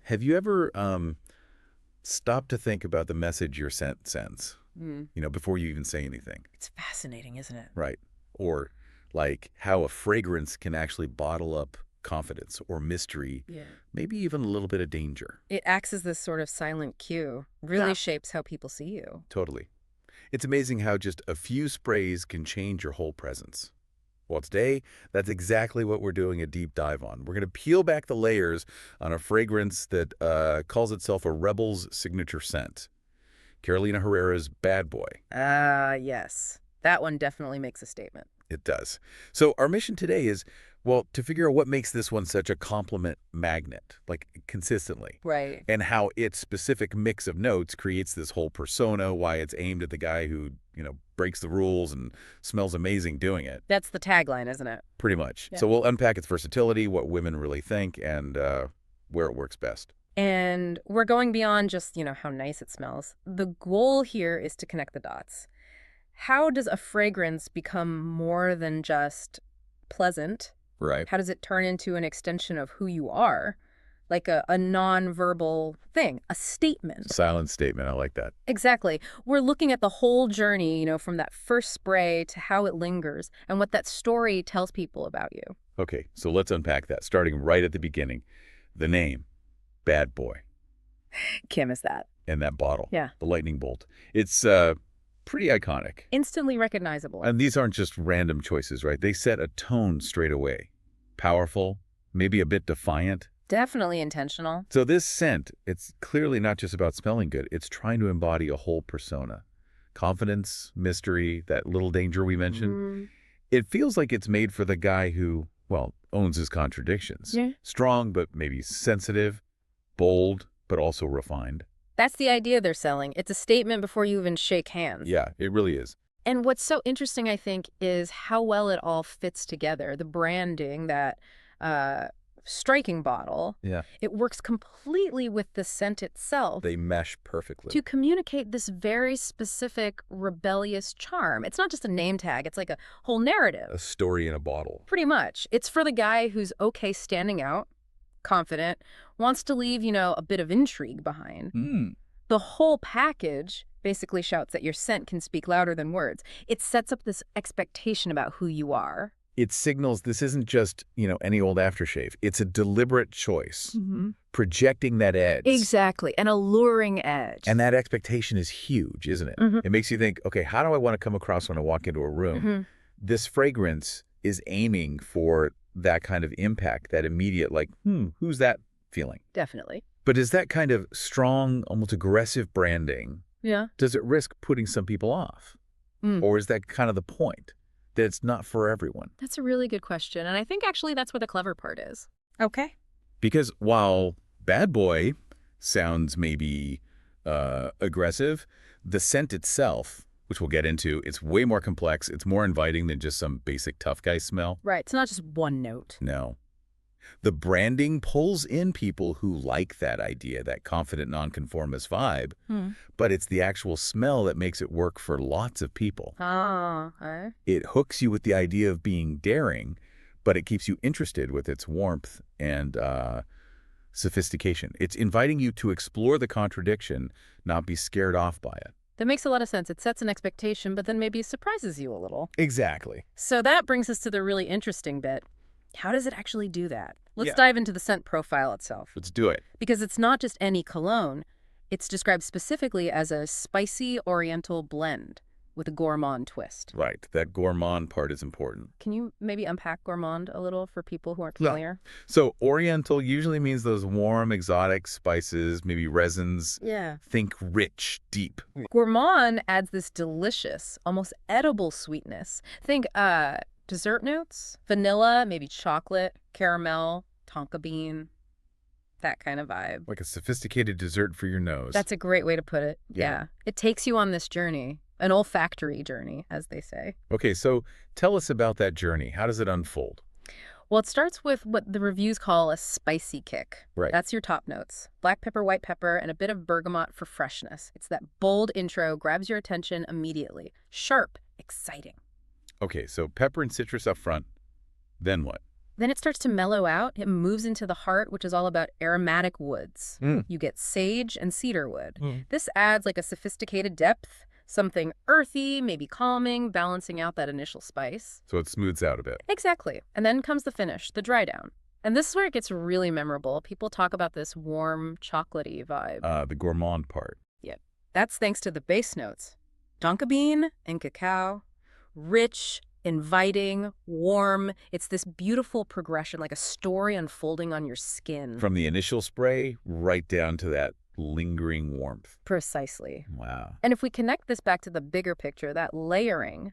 Have you ever stopped to think about the message your scent sends, before you even say anything? It's fascinating, isn't it? Right. Or like how a fragrance can actually bottle up confidence or mystery, Yeah. maybe even a little bit of danger. It acts as this sort of silent cue, really Yeah. shapes how people see you. Totally. It's amazing how just a few sprays can change your whole presence. Well, today, that's exactly what we're doing a deep dive on. We're going to peel back the layers on a fragrance that calls itself a Rebel's signature scent. Carolina Herrera's Bad Boy. Yes. That one definitely makes a statement. It does. So our mission today is, well, to figure out what makes this one such a compliment magnet, like consistently, Right. and how its specific mix of notes creates this whole persona, why it's aimed at the guy who, breaks the rules and smells amazing doing it. That's the tagline, isn't it? Pretty much. Yeah. So we'll unpack its versatility, what women really think, and where it works best. And we're going beyond just, how nice it smells. The goal here is to connect the dots. How does a fragrance become more than just pleasant? Right. How does it turn into an extension of who you are? Like a nonverbal thing, a statement. Silent statement. I like that. Exactly. We're looking at the whole journey, from that first spray to how it lingers and what that story tells people about you. Okay, so let's unpack that, starting right at the beginning. The name, Bad Boy, Kim is that. and that bottle. Yeah. The lightning bolt. It's pretty iconic. Instantly recognizable. And these aren't just random choices, right? They set a tone straight away. Powerful, maybe a bit defiant. Definitely intentional. So this scent, it's clearly not just about smelling good. It's trying to embody a whole persona. Confidence, mystery, that little danger we mentioned. Mm. It feels like it's made for the guy who, well, owns his contradictions. Yeah. Strong, but maybe sensitive. Bold, but also refined. That's the idea they're selling. It's a statement before you even shake hands. Yeah, it really is. And what's so interesting, I think, is how well it all fits together. The branding, that striking bottle, Yeah. it works completely with the scent itself They mesh perfectly. to communicate this very specific rebellious charm. It's not just a name tag. It's like a whole narrative. A story in a bottle. Pretty much. It's for the guy who's okay standing out, confident, wants to leave, a bit of intrigue behind. The whole package basically shouts that your scent can speak louder than words. It sets up this expectation about who you are. It signals this isn't just, any old aftershave. It's a deliberate choice, projecting that edge. Exactly. An alluring edge. And that expectation is huge, isn't it? It makes you think, okay, how do I want to come across when I walk into a room? This fragrance is aiming for that kind of impact, that immediate, like, who's that feeling? Definitely. But is that kind of strong, almost aggressive branding, Yeah. does it risk putting some people off? Or is that kind of the point, that it's not for everyone? That's a really good question. And I think actually that's where the clever part is. Okay. Because while Bad Boy sounds maybe aggressive, the scent itself, which we'll get into, it's way more complex. It's more inviting than just some basic tough guy smell. Right. It's not just one note. No. The branding pulls in people who like that idea, that confident nonconformist vibe, but it's the actual smell that makes it work for lots of people. Okay. It hooks you with the idea of being daring, but it keeps you interested with its warmth and sophistication. It's inviting you to explore the contradiction, not be scared off by it. That makes a lot of sense. It sets an expectation, but then maybe surprises you a little. Exactly. So that brings us to the really interesting bit. How does it actually do that? Let's Yeah. dive into the scent profile itself. Let's do it. Because it's not just any cologne. It's described specifically as a spicy oriental blend with a gourmand twist. Right. That gourmand part is important. Can you maybe unpack gourmand a little for people who aren't familiar? So oriental usually means those warm, exotic spices, maybe resins. Yeah. Think rich, deep. Gourmand adds this delicious, almost edible sweetness. Think dessert notes, vanilla, maybe chocolate, caramel, tonka bean, that kind of vibe. Like a sophisticated dessert for your nose. That's a great way to put it. Yeah. Yeah. It takes you on this journey, an olfactory journey, as they say. Okay, so tell us about that journey. How does it unfold? Well, it starts with what the reviews call a spicy kick. Right. That's your top notes. Black pepper, white pepper, and a bit of bergamot for freshness. It's that bold intro, grabs your attention immediately. Sharp, exciting. Okay, so pepper and citrus up front. Then what? Then it starts to mellow out. It moves into the heart, which is all about aromatic woods. You get sage and cedarwood. This adds like a sophisticated depth, something earthy, maybe calming, balancing out that initial spice. So it smooths out a bit. Exactly. And then comes the finish, the dry down. And this is where it gets really memorable. People talk about this warm, chocolatey vibe. The gourmand part. Yep. That's thanks to the base notes. Tonka bean and cacao. Rich, inviting, warm. It's this beautiful progression, like a story unfolding on your skin. From the initial spray right down to that lingering warmth. Precisely. Wow. And if we connect this back to the bigger picture, that layering,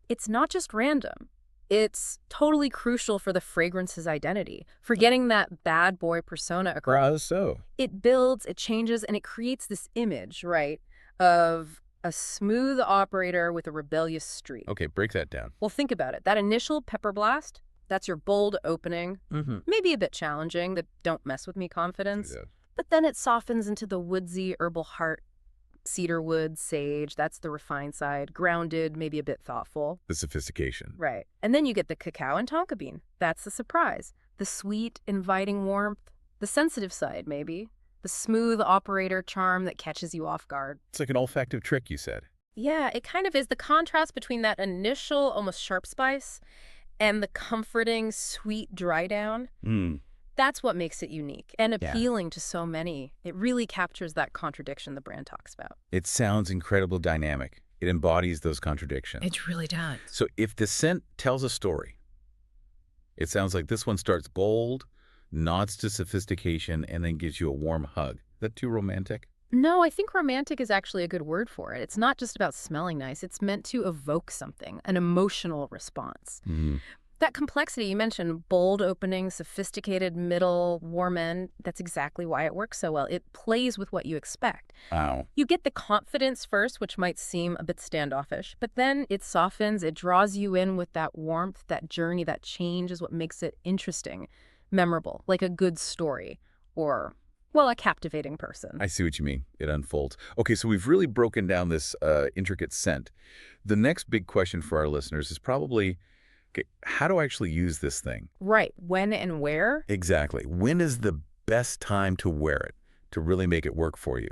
it's not just random. It's totally crucial for the fragrance's identity, for getting that bad boy persona across. How so? It builds, it changes, and it creates this image, right, of a smooth operator with a rebellious streak. Okay, break that down. Well, think about it. That initial pepper blast, that's your bold opening, maybe a bit challenging, the don't mess with me confidence. Yeah. But then it softens into the woodsy herbal heart. Cedarwood, sage, that's the refined side. Grounded, maybe a bit thoughtful. The sophistication. Right. And then you get the cacao and tonka bean. That's the surprise. The sweet, inviting warmth. The sensitive side, maybe. The smooth operator charm that catches you off guard. It's like an olfactive trick, you said. Yeah, it kind of is. The contrast between that initial, almost sharp spice and the comforting, sweet dry down. That's what makes it unique and appealing to so many. It really captures that contradiction the brand talks about. It sounds incredibly dynamic. It embodies those contradictions. It really does. So if the scent tells a story, it sounds like this one starts bold, nods to sophistication, and then gives you a warm hug. Is that too romantic? No, I think romantic is actually a good word for it. It's not just about smelling nice. It's meant to evoke something, an emotional response. That complexity you mentioned, bold opening, sophisticated middle, warm end, that's exactly why it works so well. It plays with what you expect. Wow. You get the confidence first, which might seem a bit standoffish, but then it softens, it draws you in with that warmth, that journey, that change is what makes it interesting, memorable, like a good story, or, well, a captivating person. I see what you mean. It unfolds. Okay, so we've really broken down this intricate scent. The next big question for our listeners is probably, okay, how do I actually use this thing? Right. When and where? Exactly. When is the best time to wear it, to really make it work for you?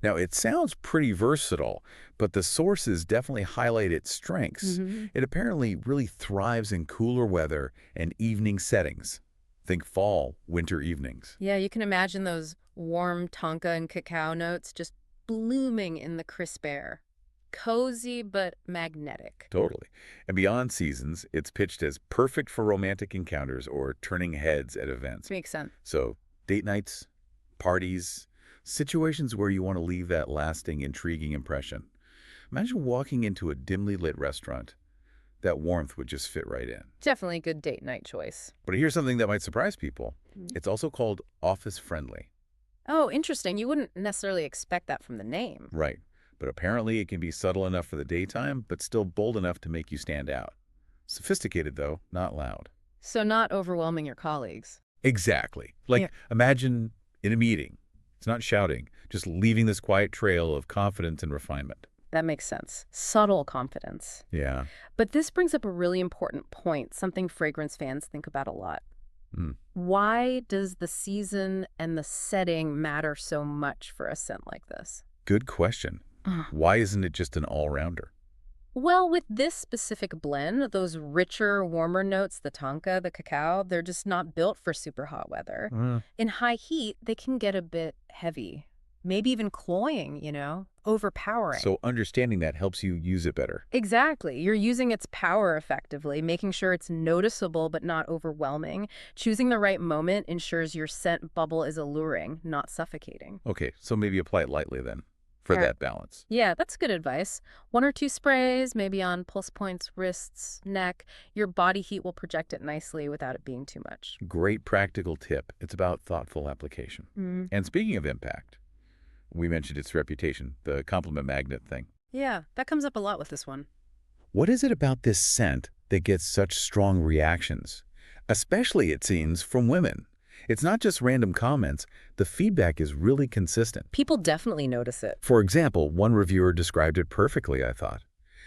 Now, it sounds pretty versatile, but the sources definitely highlight its strengths. It apparently really thrives in cooler weather and evening settings. Think fall, winter evenings. Yeah, you can imagine those warm tonka and cacao notes just blooming in the crisp air. Cozy but magnetic. Totally. And beyond seasons, it's pitched as perfect for romantic encounters or turning heads at events. Makes sense. So date nights, parties, situations where you want to leave that lasting, intriguing impression. Imagine walking into a dimly lit restaurant. That warmth would just fit right in. Definitely a good date night choice. But here's something that might surprise people. It's also called office-friendly. Oh, interesting. You wouldn't necessarily expect that from the name. Right. But apparently it can be subtle enough for the daytime, but still bold enough to make you stand out. Sophisticated, though, not loud. So not overwhelming your colleagues. Exactly. Like, imagine in a meeting. It's not shouting, just leaving this quiet trail of confidence and refinement. That makes sense. Subtle confidence. Yeah. But this brings up a really important point, something fragrance fans think about a lot. Why does the season and the setting matter so much for a scent like this? Good question. Why isn't it just an all-rounder? Well, with this specific blend, those richer, warmer notes, the tonka, the cacao, they're just not built for super hot weather. In high heat, they can get a bit heavy, maybe even cloying, overpowering. So understanding that helps you use it better. Exactly. You're using its power effectively, making sure it's noticeable but not overwhelming. Choosing the right moment ensures your scent bubble is alluring, not suffocating. Okay, so maybe apply it lightly then. For that balance. Yeah, that's good advice. 1 or 2 sprays, maybe on pulse points, wrists, neck. Your body heat will project it nicely without it being too much. Great practical tip. It's about thoughtful application. And speaking of impact, we mentioned its reputation, the compliment magnet thing. Yeah, that comes up a lot with this one. What is it about this scent that gets such strong reactions? Especially, it seems, from women. It's not just random comments. The feedback is really consistent. People definitely notice it. For example, one reviewer described it perfectly, I thought.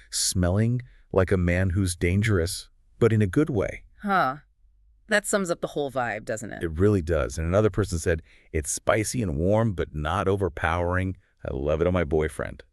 Smelling like a man who's dangerous, but in a good way. Huh. That sums up the whole vibe, doesn't it? It really does. And another person said, it's spicy and warm, but not overpowering. I love it on my boyfriend.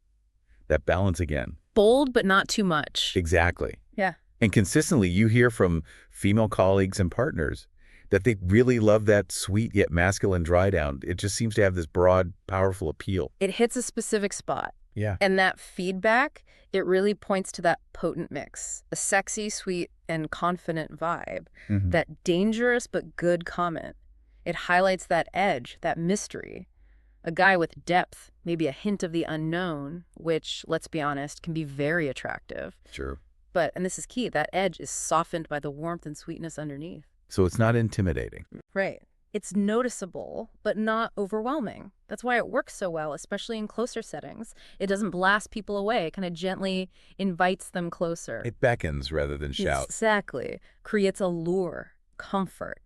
That balance again. Bold, but not too much. Exactly. Yeah. And consistently, you hear from female colleagues and partners that they really love that sweet yet masculine dry down. It just seems to have this broad, powerful appeal. It hits a specific spot. Yeah. And that feedback, it really points to that potent mix, a sexy, sweet, and confident vibe, that dangerous but good comment. It highlights that edge, that mystery. A guy with depth, maybe a hint of the unknown, which, let's be honest, can be very attractive. Sure. But, and this is key, that edge is softened by the warmth and sweetness underneath. So it's not intimidating. Right. It's noticeable, but not overwhelming. That's why it works so well, especially in closer settings. It doesn't blast people away. It kind of gently invites them closer. It beckons rather than shouts. Exactly. Creates allure, comfort,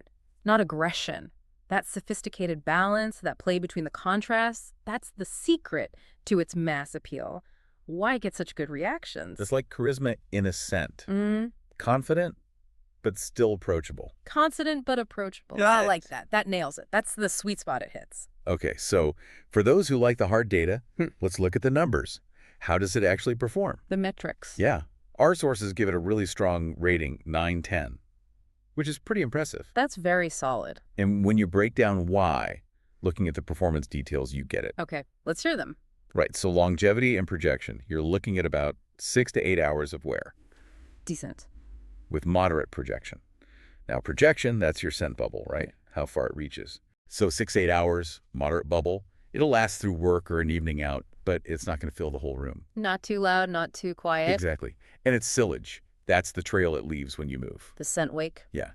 not aggression. That sophisticated balance, that play between the contrasts, that's the secret to its mass appeal. Why it gets such good reactions? It's like charisma in a scent. Mm-hmm. Confident, but still approachable. Confident but approachable. Got I it. like that. That nails it. That's the sweet spot it hits. Okay, so for those who like the hard data, let's look at the numbers. How does it actually perform? The metrics. Yeah. Our sources give it a really strong rating, 9/10, which is pretty impressive. That's very solid. And when you break down why, looking at the performance details, you get it. Okay, let's hear them. Right, so longevity and projection. You're looking at about 6 to 8 hours of wear Decent. with moderate projection. Now, projection, that's your scent bubble, right? How far it reaches. So 6 to 8 hours, moderate bubble. It'll last through work or an evening out, but it's not going to fill the whole room. Not too loud, not too quiet. Exactly. And it's sillage. That's the trail it leaves when you move. The scent wake. Yeah.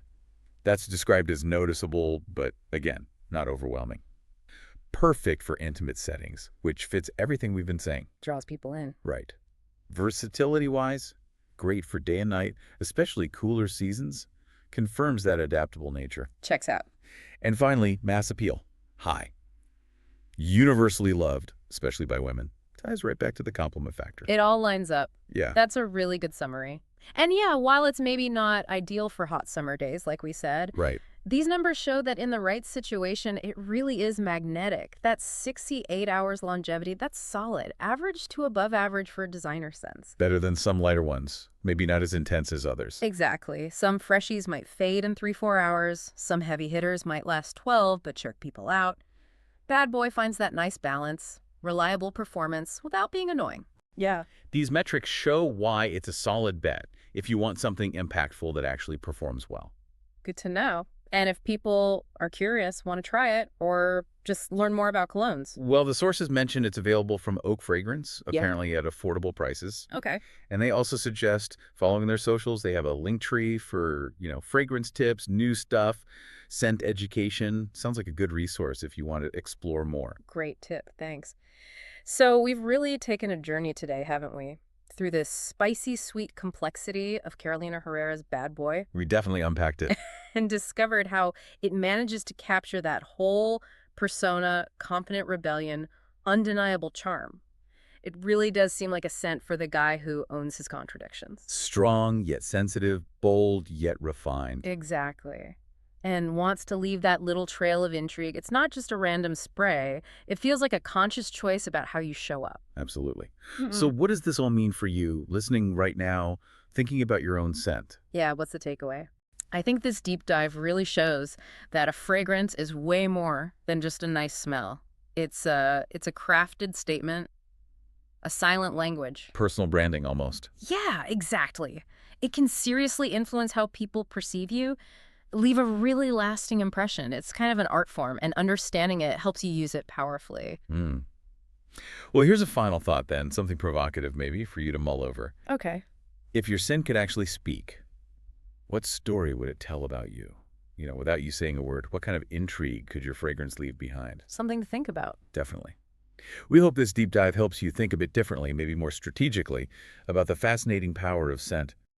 That's described as noticeable, but again, not overwhelming. Perfect for intimate settings, which fits everything we've been saying. Draws people in. Right. Versatility-wise, great for day and night, especially cooler seasons, confirms that adaptable nature. Checks out. And finally, mass appeal, high. Universally loved, especially by women. Ties right back to the compliment factor. It all lines up. Yeah. That's a really good summary. And yeah, while it's maybe not ideal for hot summer days, like we said, Right. these numbers show that in the right situation, it really is magnetic. That's 68 hours longevity. That's solid. Average to above average for a designer sense. Better than some lighter ones. Maybe not as intense as others. Exactly. Some freshies might fade in 3-4 hours. Some heavy hitters might last 12 but jerk people out. Bad Boy finds that nice balance, reliable performance without being annoying. Yeah. These metrics show why it's a solid bet if you want something impactful that actually performs well. Good to know. And if people are curious, want to try it, or just learn more about colognes. Well, the sources mentioned it's available from Oak Fragrance, Yeah. apparently at affordable prices. Okay. And they also suggest, following their socials, they have a link tree for, fragrance tips, new stuff, scent education. Sounds like a good resource if you want to explore more. Great tip. Thanks. So we've really taken a journey today, haven't we? Through this spicy, sweet complexity of Carolina Herrera's Bad Boy We definitely unpacked it. and discovered how it manages to capture that whole persona, confident rebellion, undeniable charm. It really does seem like a scent for the guy who owns his contradictions. Strong yet sensitive, bold yet refined. Exactly. And wants to leave that little trail of intrigue. It's not just a random spray. It feels like a conscious choice about how you show up. Absolutely. So what does this all mean for you, listening right now, thinking about your own scent? Yeah, what's the takeaway? I think this deep dive really shows that a fragrance is way more than just a nice smell. It's a crafted statement, a silent language. Personal branding, almost. Yeah, exactly. It can seriously influence how people perceive you, leave a really lasting impression. It's kind of an art form, and understanding it helps you use it powerfully. Well, here's a final thought then, something provocative maybe for you to mull over. Okay. If your scent could actually speak, what story would it tell about you? Without you saying a word, what kind of intrigue could your fragrance leave behind? Something to think about. Definitely. We hope this deep dive helps you think a bit differently, maybe more strategically, about the fascinating power of scent.